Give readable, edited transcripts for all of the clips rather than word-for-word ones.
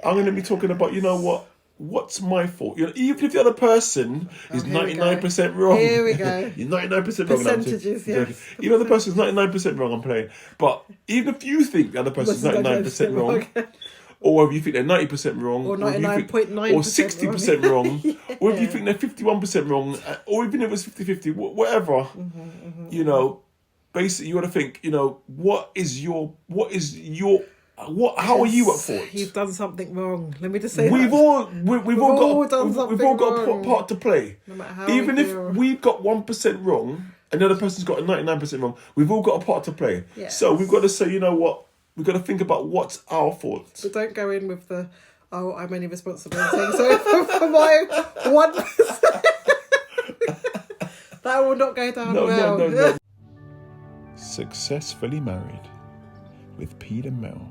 I'm going to be talking about, you know what? What's my fault? You know, even if the other person is 99% wrong. Here we go. You're 99% wrong. Percentages, yes. Even if the person is 99% wrong, I'm playing. But even if you think the other person is 99% wrong, or if you think they're 90% wrong, or 99.9%, or 60% wrong, or if you think they're 51% wrong, or even if it was 50-50, whatever, you know, basically you got to think, you know, how are you at fault? You've done something wrong. Let me just say we've all got a part to play. No matter how even if we've got 1% wrong and the other person's got 99% wrong, we've all got a part to play. Yes. So we've got to say, you know what? We've got to think about what's our fault. But don't go in with the, I'm only responsible. So for my 1%, that will not go down well. No. Successfully Married with Pete and Mel.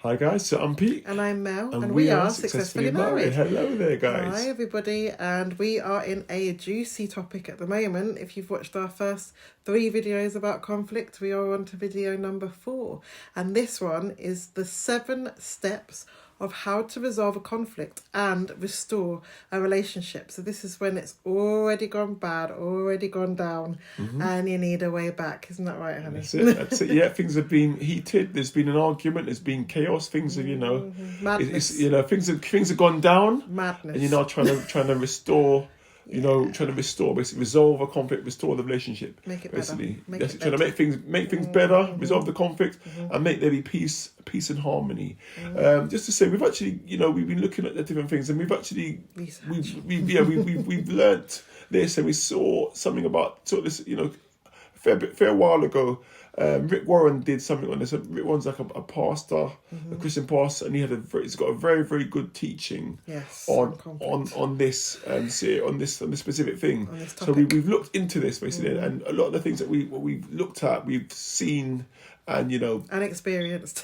Hi guys, so I'm Pete. And I'm Mel. And we are Successfully Married. Hello there guys. Hi everybody. And we are in a juicy topic at the moment. If you've watched our first 3 videos about conflict, we are on to video number 4. And this one is the 7 steps of how to resolve a conflict and restore a relationship. So this is when it's already gone bad, already gone down, and you need a way back. Isn't that right, honey? That's it. Yeah, things have been heated. There's been an argument. There's been chaos. Things have, madness. Things have gone down. Madness. And you're now trying to restore. Basically resolve a conflict, restore the relationship. Make it basically. better. Trying to make things better, resolve the conflict, and make there be peace and harmony. Just to say, we've actually, we've been looking at the different things, and we've actually we've learnt this, and we saw something about sort of this, a fair while ago. Rick Warren did something on this. Rick Warren's like a pastor, a Christian pastor, and he's got a very, very good teaching on this specific thing. So we've looked into this basically, and a lot of the things that we've looked at, we've seen, and and experienced.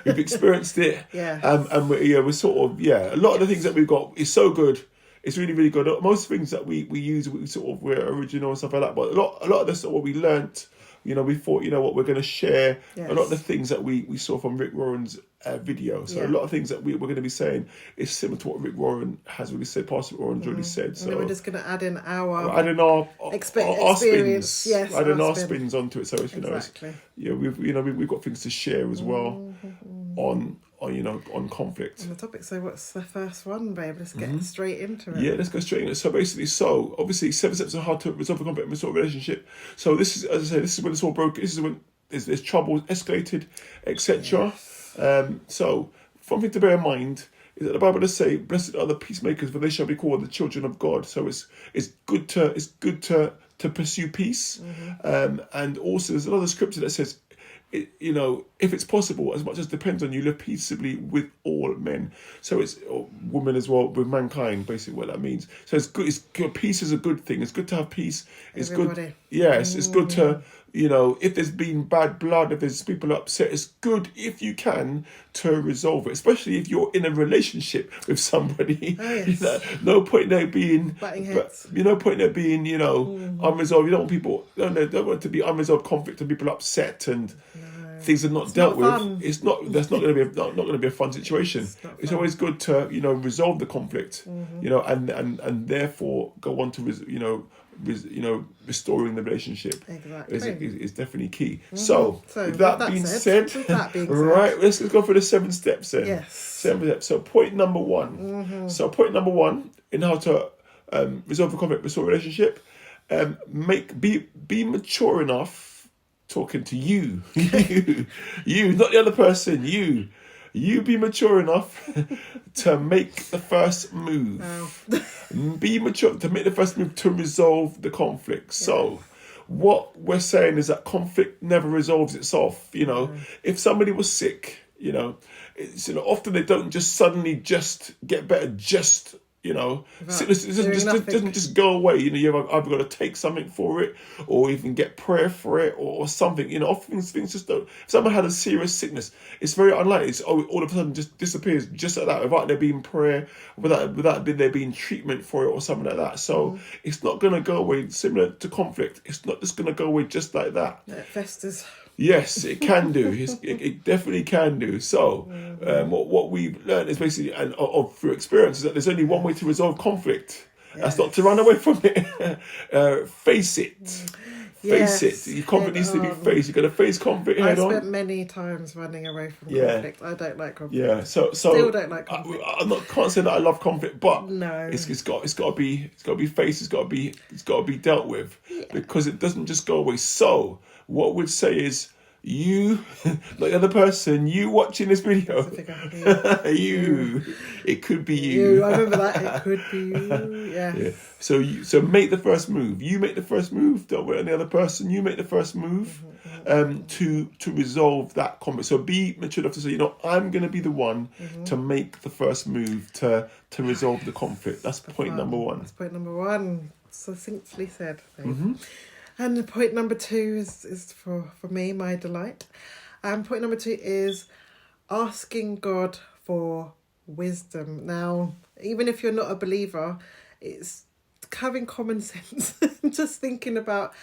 we've experienced it. And we're sort of a lot of the things that we've got is so good. It's really, really good. Most things that we use, we're original and stuff like that. But a lot of this, what we learnt. We thought, what we're going to share. Yes. A lot of the things that we saw from Rick Warren's video. So a lot of things that we're going to be saying is similar to what Rick Warren has already said, Pastor Rick Warren's already said. So and then we're just going to add in our spins. Yes, our spins onto it. So exactly. We've got things to share as well on conflict. On the topic. So what's the first one, babe? Let's get straight into it. Yeah, let's go straight into it. So basically, obviously 7 steps on how to resolve a conflict and restore a relationship. So this is, as I say, this is when it's all broken. This is when there's trouble, escalated, etc. So one thing to bear in mind is that the Bible does say, "Blessed are the peacemakers, for they shall be called the children of God." So it's good to pursue peace. And also there's another scripture that says, if it's possible, as much as depends on you, live peaceably with all men. So it's women as well, with mankind, basically what that means. So it's good. Peace is a good thing. It's good to have peace. It's Everybody. Good. Yes, it's good to, if there's been bad blood, if there's people upset, it's good if you can to resolve it, especially if you're in a relationship with somebody. Oh, yes. No point there being butting heads. Unresolved. You don't want people. Don't want it to be unresolved conflict and people upset and things are not dealt with. Fun. It's not. That's not going to be a fun situation. It's always good to resolve the conflict. And therefore go on to restoring the relationship. Exactly. is definitely key. So with that being said, right, let's go for the 7 steps then. Yes. 7 steps. So point number 1. So point number 1 in how to resolve a conflict, restore a relationship. Be mature enough. Talking to you, not the other person. You be mature enough to make the first move. Wow. Be mature to make the first move to resolve the conflict. Yeah. So, what we're saying is that conflict never resolves itself. If somebody was sick, often they don't just suddenly just get better. Sickness doing doesn't just go away. You've either got to take something for it, or even get prayer for it, or something. Often things just don't. If someone had a serious sickness, it's very unlikely. It's all of a sudden just disappears just like that, without there being prayer, without there being treatment for it or something like that. So it's not going to go away. Similar to conflict, it's not just going to go away just like that. It festers. Yes, it can do. It definitely can do. So, what we've learned is basically, and through experience, is that there's only one way to resolve conflict. That's not to run away from it. Face it. Face it. Your conflict needs to be faced. You've got to face conflict head on. I spent many times running away from conflict. I don't like conflict. Yeah. So Still don't like conflict. Can't say that I love conflict, but no, it's got to be faced. It's got to be dealt with, because it doesn't just go away. So what we'd say is, you, not the other person, you watching this video, it could be you. I remember that, it could be you. Yeah. So make the first move. You make the first move. Don't wait on the other person. You make the first move to resolve that conflict. So be mature enough to say, I'm going to be the one to make the first move to resolve the conflict. That's point number one. That's point number one. Succinctly said. And point number two is for me, my delight. And point number two is asking God for wisdom. Now, even if you're not a believer, it's having common sense. Just thinking about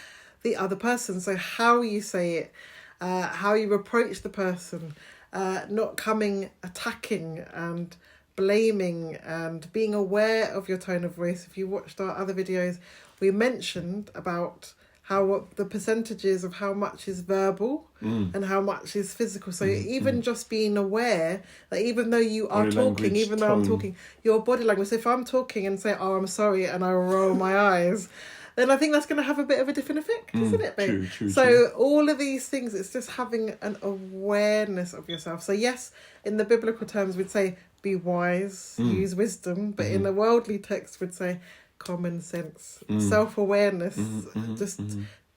the other person. So how you say it, how you approach the person, not coming attacking and blaming, and being aware of your tone of voice. If you watched our other videos, we mentioned about how the percentages of how much is verbal and how much is physical. So even just being aware that even though you are talking, even though I'm talking, your body language. So if I'm talking and say, "Oh, I'm sorry," and I roll my eyes, then I think that's going to have a bit of a different effect, isn't it, babe? True. All of these things, it's just having an awareness of yourself. So yes, in the biblical terms, we'd say be wise, use wisdom, but in the worldly text, we'd say common sense, self-awareness, just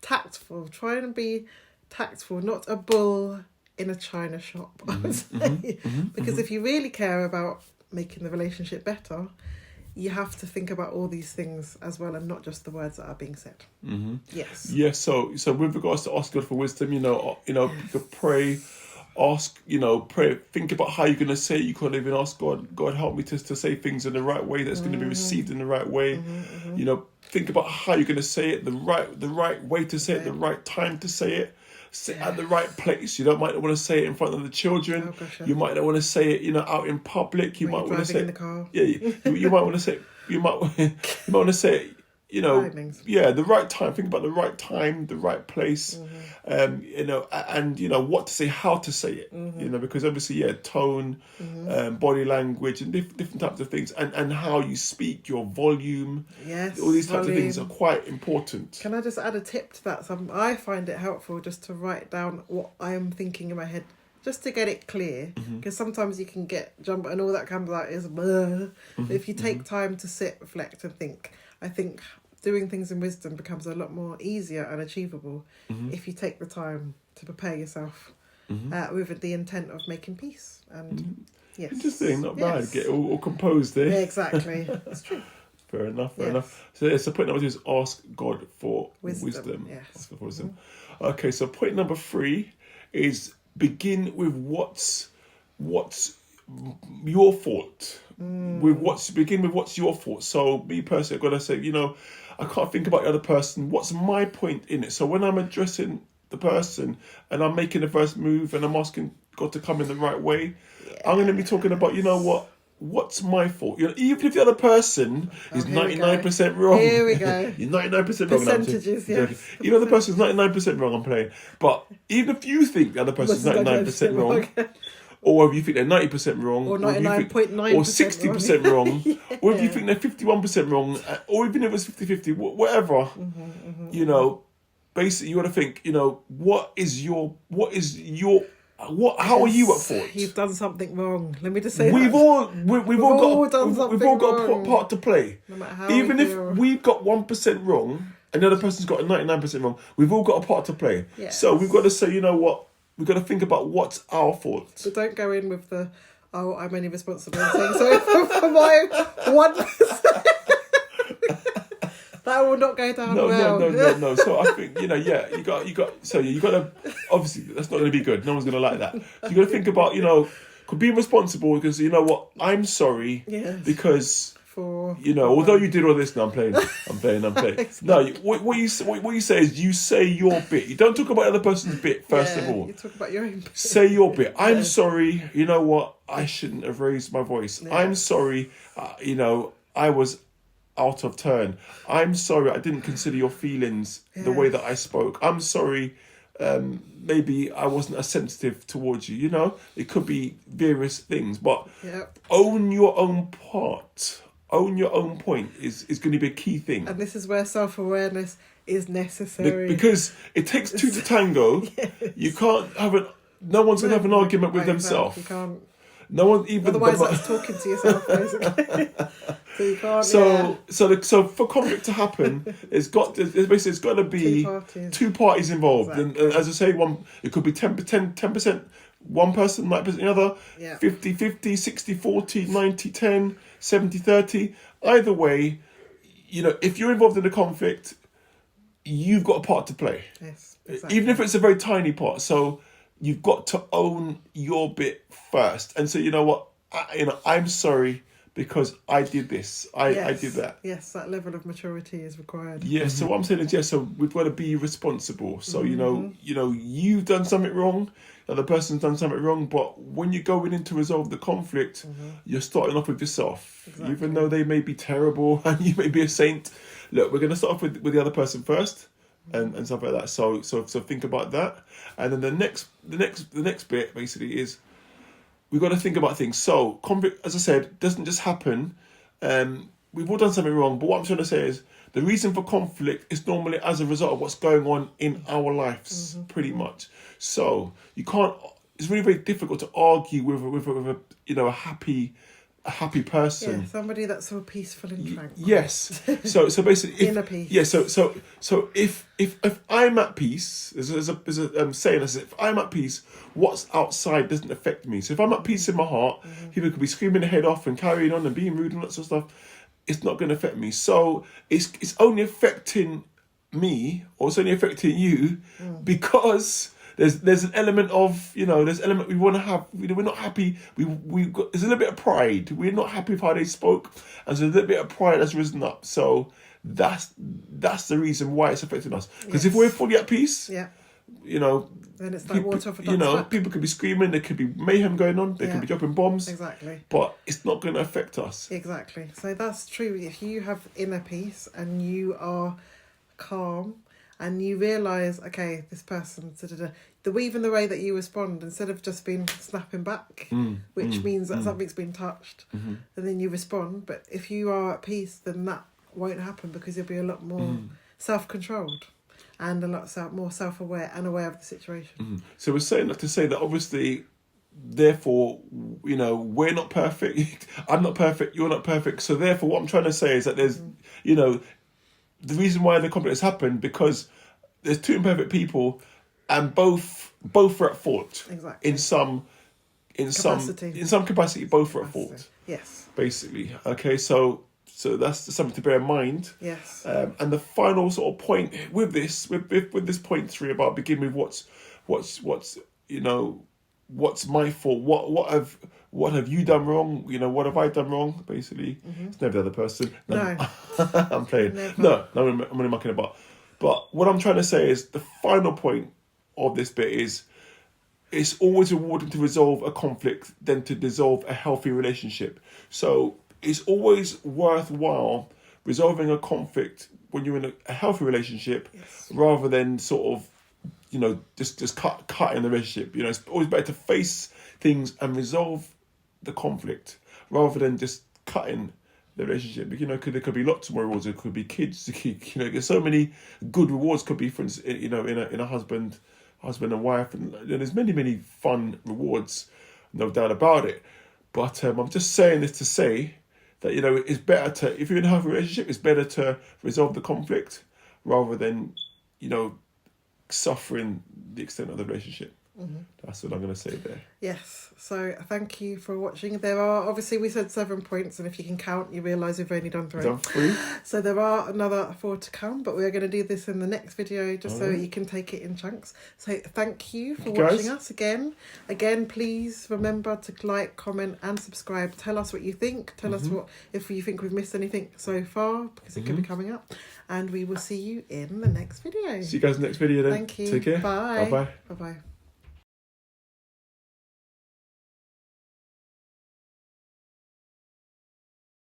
tactful. Try and be tactful, not a bull in a china shop, I would say. Because if you really care about making the relationship better, you have to think about all these things as well, and not just the words that are being said. Yes. Yeah. So with regards to ask God for wisdom, you could pray. Ask, pray, think about how you're going to say it. You could even ask God, help me to say things in the right way that's going to be received in the right way. Think about how you're going to say it, the right way to say it, the right time to say it, at the right place. You might not want to say it in front of the children. You might not want to say it, out in public. You might want to say in the car. Yeah, you might want to say it. You might want to say it. The right time. Think about the right time, the right place, and what to say, how to say it, because obviously, tone, body language, and different types of things, and how you speak, your volume, all these types of things are quite important. Can I just add a tip to that? I find it helpful just to write down what I am thinking in my head, just to get it clear, because sometimes you can get jump and all that comes out is blah. But if you take time to sit, reflect, and think, I think doing things in wisdom becomes a lot more easier and achievable if you take the time to prepare yourself with the intent of making peace. And yes, interesting, not bad. Get all composed there. Yeah, exactly. That's true. Fair enough. So point number two is ask God for wisdom. Yes. Ask God for wisdom. Okay, so point number three is begin with what's your fault. Begin with what's your fault. So me personally, I've got to say, I can't think about the other person. What's my point in it? So when I'm addressing the person and I'm making the first move and I'm asking God to come in the right way, I'm going to be talking about, what's my fault? Even if the other person is 99% wrong. Here we go. You're 99% wrong. Percentages, yes. Even if the person's 99% wrong, I'm playing. But even if you think the other person's 99% wrong, or if you think they're 90% wrong, or 99.9%, or 60% wrong, or if you think they're 51% wrong, or even if it's 50-50, whatever, basically you got to think, how are you at fault? You've done something wrong. Let me just say we've all got wrong. a part to play. No matter how even if we've got 1% wrong and the other person's got a 99% wrong, we've all got a part to play. Yes. So we've got to say, we've got to think about what's our fault. So don't go in with the oh, I'm only responsible for saying sorry for my 1%. That will not go down well. No. So I think, you got to, obviously that's not going to be good. No one's going to like that. So you got to think about, could be responsible because, you know what, I'm sorry because, for although you did all this, no, I'm playing. Exactly. No, what you say is you say your bit. You don't talk about the other person's bit first of all. You talk about your own bit. Say your bit. I'm sorry. You know what? I shouldn't have raised my voice. Yeah. I'm sorry. I was out of turn. I'm sorry. I didn't consider your feelings the way that I spoke. I'm sorry. Maybe I wasn't as sensitive towards you. It could be various things, but own your own part. Own your own point is going to be a key thing. And this is where self-awareness is necessary. Because it takes two to tango. You can't have no one's going to have an argument with themselves. You can't. No one even. Otherwise, that's talking to yourself, basically. So you can't. So for conflict to happen, it's got to be two parties involved, Exactly. and as I say, it could be 10%. One person might be the other. 50-50, 60-40, 90-10, 70-30. Either way, if you're involved in a conflict, you've got a part to play. Yes, exactly. Even if it's a very tiny part. So you've got to own your bit first and say, you know what, I'm sorry because I did this. I did that. Yes, that level of maturity is required. Yes. So what I'm saying is, so we've got to be responsible. So you've done something wrong, the other person's done something wrong, but when you're going in to resolve the conflict, you're starting off with yourself. Exactly. Even though they may be terrible and you may be a saint. Look, we're going to start off with the other person first. And stuff like that. So think about that. And then the next bit basically is we've got to think about things. So conflict, as I said, doesn't just happen. We've all done something wrong, but what I'm trying to say is the reason for conflict is normally as a result of what's going on in our lives, pretty much. So you can't. It's really very difficult to argue with a happy person. Yeah, somebody that's all peaceful and tranquil. Yes. So basically, inner peace. Yeah. So if I'm at peace, there's a saying that says, if I'm at peace, what's outside doesn't affect me. So if I'm at peace in my heart, people could be screaming their head off and carrying on and being rude and that sort of stuff. It's not going to affect me. So it's only affecting me, or it's only affecting you, because there's an element of, there's an element we want to have. We're not happy. There's a little bit of pride. We're not happy with how they spoke, and so a little bit of pride has risen up. So that's the reason why it's affecting us. Because if we're fully at peace, then it's like water off a duck's back. People could be screaming. There could be mayhem going on. They could be dropping bombs. Exactly. But it's not going to affect us. Exactly. So that's true. If you have inner peace and you are calm and you realise, okay, this person, even the way that you respond, instead of just being snapping back, which means that something's been touched, and then you respond. But if you are at peace, then that won't happen because you'll be a lot more self-controlled and a lot more self-aware and aware of the situation. So we're saying that to say that obviously, therefore, we're not perfect. I'm not perfect. You're not perfect. So therefore, what I'm trying to say is that there's, the reason why the conflict has happened because there's two imperfect people, and both are at fault. Exactly. In some capacity, both are at fault. Yes. Basically, okay. So that's something to bear in mind. Yes. And the final sort of point with this point 3 about begin with what's my fault. What have you done wrong? What have I done wrong? Basically, it's never the other person. No. I'm playing. Never. No, I'm only mucking about. But what I'm trying to say is the final point of this bit is it's always rewarding to resolve a conflict than to dissolve a healthy relationship. So it's always worthwhile resolving a conflict when you're in a healthy relationship, rather than sort of, just cut in the relationship. It's always better to face things and resolve the conflict rather than just cutting the relationship. There could be lots more rewards. It could be kids. There's so many good rewards. Could be, for instance, in a husband and wife, and there's many fun rewards, no doubt about it. But I'm just saying this to say that it's better to, if you're in a healthy relationship, it's better to resolve the conflict rather than suffering the extent of the relationship. That's what I'm going to say there. Yes, so thank you for watching. There are, obviously we said 7 points, and if you can count, you realise we've only done 3. Done 3. So there are another 4 to come, but we're going to do this in the next video just so you can take it in chunks. So thank you for watching us again. Again, please remember to like, comment and subscribe. Tell us what you think. Tell us what if you think we've missed anything so far, because it could be coming up. And we will see you in the next video. See you guys in the next video then. Thank you. Take care. Bye. Bye-bye. Bye-bye.